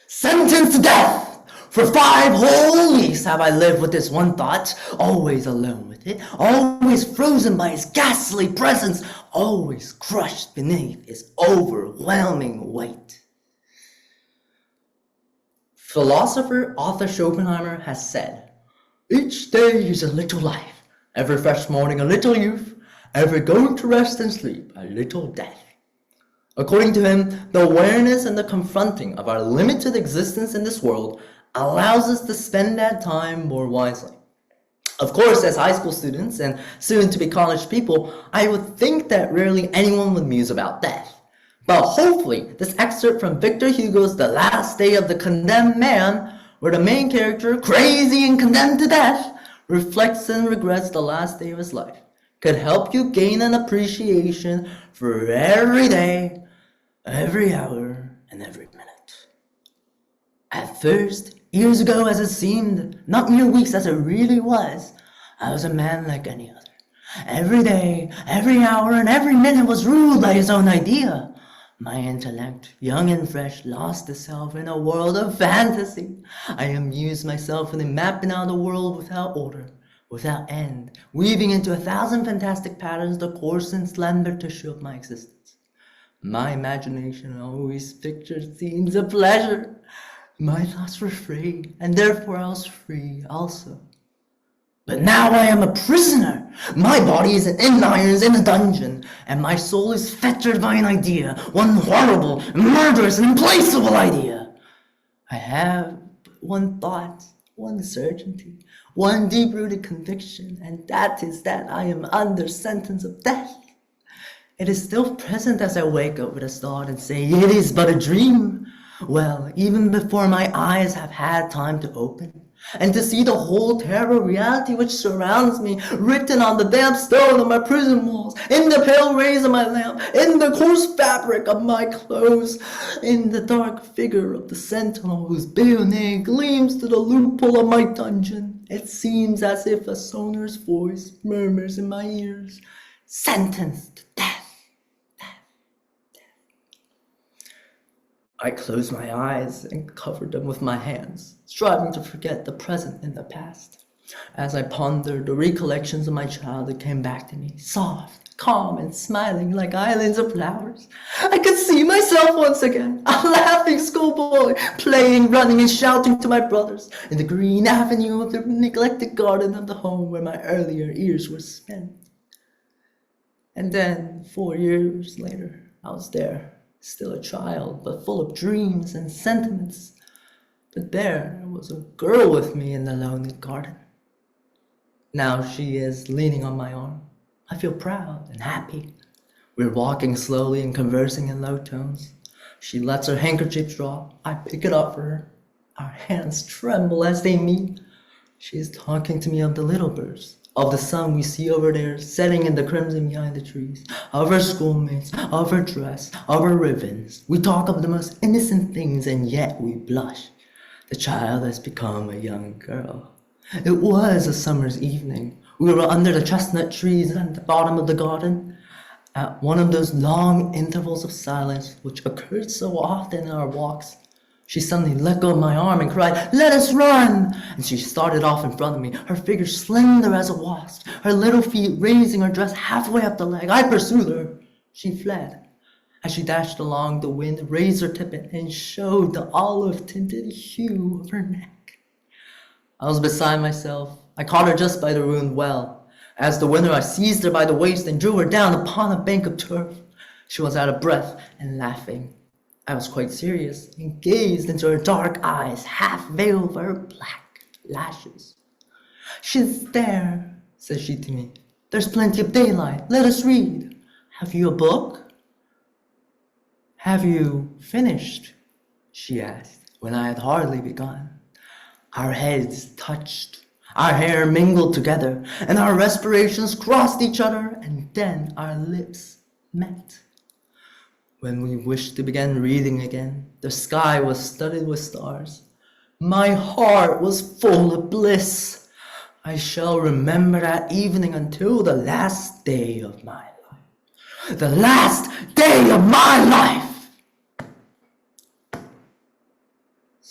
Sentenced to death! For 5 whole weeks have I lived with this one thought, always alone with it, always frozen by its ghastly presence, always crushed beneath its overwhelming weight. Philosopher Arthur Schopenhauer has said, "Each day is a little life, every fresh morning a little youth, every going to rest and sleep a little death." According to him, the awareness and the confronting of our limited existence in this world allows us to spend that time more wisely. Of course, as high school students and soon to be college people, I would think that rarely anyone would muse about death. But hopefully, this excerpt from Victor Hugo's The Last Day of the Condemned Man, where the main character, crazy and condemned to death, reflects and regrets the last day of his life, could help you gain an appreciation for every day, every hour, and every minute. At first, years ago as it seemed, not mere weeks as it really was, I was a man like any other. Every day, every hour, and every minute was ruled by his own idea. My intellect, young and fresh, lost itself in a world of fantasy. I amused myself in mapping out the world without order, without end, weaving into 1,000 fantastic patterns the coarse and slender tissue of my existence. My imagination always pictured scenes of pleasure. My thoughts were free, and therefore I was free also. But now I am a prisoner. My body is in irons in a dungeon, and my soul is fettered by an idea, one horrible, murderous, and implacable idea. I have one thought, one certainty, one deep-rooted conviction, and that is that I am under sentence of death. It is still present as I wake up with a start and say, it is but a dream. Well, even before my eyes have had time to open, and to see the whole terrible reality which surrounds me, written on the damp stone of my prison walls, in the pale rays of my lamp, in the coarse fabric of my clothes, in the dark figure of the sentinel whose bayonet gleams through the loophole of my dungeon, it seems as if a sonorous voice murmurs in my ears, sentenced to death. I closed my eyes and covered them with my hands, striving to forget the present and the past. As I pondered, the recollections of my childhood came back to me, soft, calm, and smiling like islands of flowers. I could see myself once again, a laughing schoolboy, playing, running, and shouting to my brothers in the green avenue of the neglected garden of the home where my earlier years were spent. And then, 4 years later, I was there. Still a child, but full of dreams and sentiments. But there was a girl with me in the lonely garden. Now she is leaning on my arm. I feel proud and happy. We're walking slowly and conversing in low tones. She lets her handkerchief drop. I pick it up for her. Our hands tremble as they meet. She is talking to me of the little birds, of the sun we see over there setting in the crimson behind the trees, of her schoolmates, of her dress, of her ribbons. We talk of the most innocent things, and yet we blush. The child has become a young girl. It was a summer's evening. We were under the chestnut trees at the bottom of the garden. At one of those long intervals of silence which occurred so often in our walks, she suddenly let go of my arm and cried, "Let us run!" And she started off in front of me, her figure slender as a wasp, her little feet raising her dress halfway up the leg. I pursued her. She fled. As she dashed along, the wind raised her tippet and showed the olive-tinted hue of her neck. I was beside myself. I caught her just by the ruined well. As the winner, I seized her by the waist and drew her down upon a bank of turf. She was out of breath and laughing. I was quite serious and gazed into her dark eyes, half veiled by her black lashes. "She's there," says she to me. "There's plenty of daylight. Let us read. Have you a book?" "Have you finished?" she asked, when I had hardly begun. Our heads touched, our hair mingled together, and our respirations crossed each other, and then our lips met. When we wished to begin reading again, the sky was studded with stars. My heart was full of bliss. I shall remember that evening until the last day of my life. The last day of my life!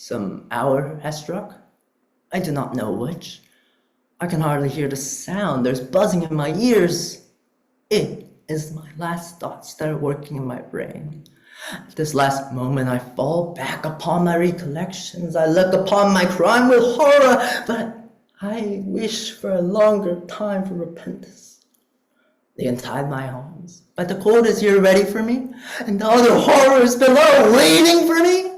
Some hour has struck. I do not know which. I can hardly hear the sound. There's buzzing in my ears. It is my last thoughts that are working in my brain. At this last moment, I fall back upon my recollections. I look upon my crime with horror, but I wish for a longer time for repentance. They untied my arms, but the court is here ready for me, and the other horrors below waiting for me.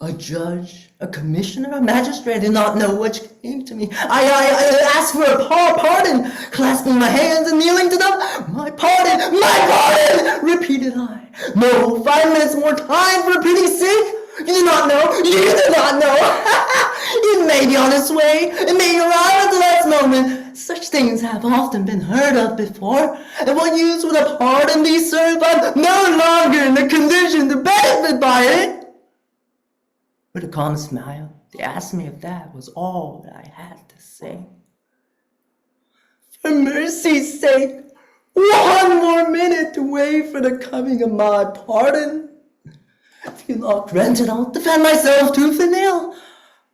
A judge, a commissioner, a magistrate, I did not know which came to me. I asked for a pardon, clasping my hands and kneeling to them. My pardon, repeated I. No, 5 minutes more time for pity's sake. You do not know. It may be on its way. It may arrive at the last moment. Such things have often been heard of before. And what use would a pardon be served if I'm no longer in the condition to benefit by it? With a calm smile, they asked me if that was all that I had to say. For mercy's sake, 1 more minute to wait for the coming of my pardon. If you not grant it, I'll defend myself tooth and nail.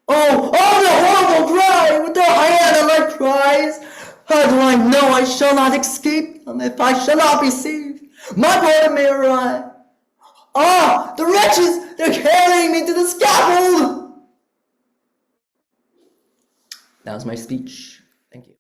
Oh, the horrible cry with the hyena-like cries. How do I know I shall not escape them if I shall not be saved? My pardon may arrive. Ah, the wretches, they're carrying me to the scaffold. That was my speech. Thank you.